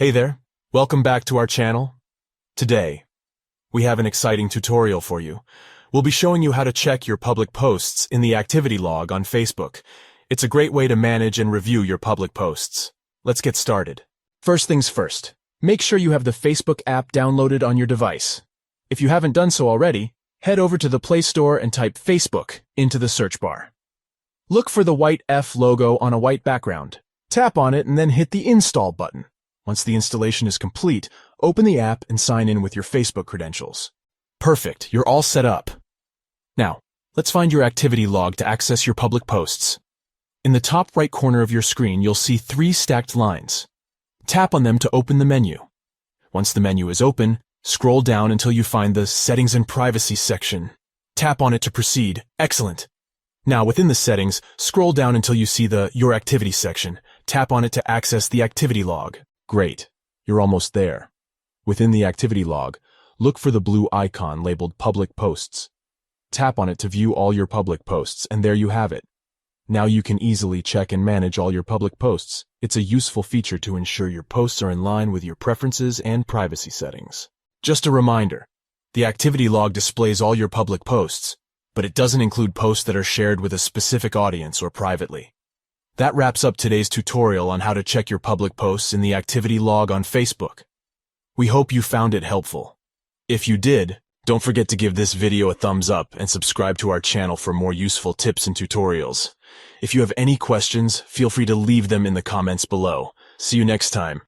Hey there, welcome back to our channel. Today, we have an exciting tutorial for you. We'll be showing you how to check your public posts in the activity log on Facebook. It's a great way to manage and review your public posts. Let's get started. First things first, make sure you have the Facebook app downloaded on your device. If you haven't done so already, head over to the Play Store and type Facebook into the search bar. Look for the white F logo on a white background. Tap on it and then hit the Install button. Once the installation is complete, open the app and sign in with your Facebook credentials. Perfect, you're all set up. Now, let's find your activity log to access your public posts. In the top right corner of your screen, you'll see 3 stacked lines. Tap on them to open the menu. Once the menu is open, scroll down until you find the Settings and Privacy section. Tap on it to proceed. Excellent. Now, within the settings, scroll down until you see the Your Activity section. Tap on it to access the activity log. Great. You're almost there. Within the activity log, look for the blue icon labeled Public Posts. Tap on it to view all your public posts, and there you have it. Now you can easily check and manage all your public posts. It's a useful feature to ensure your posts are in line with your preferences and privacy settings. Just a reminder, the activity log displays all your public posts, but it doesn't include posts that are shared with a specific audience or privately. That wraps up today's tutorial on how to check your public posts in the activity log on Facebook. We hope you found it helpful. If you did, don't forget to give this video a thumbs up and subscribe to our channel for more useful tips and tutorials. If you have any questions, feel free to leave them in the comments below. See you next time.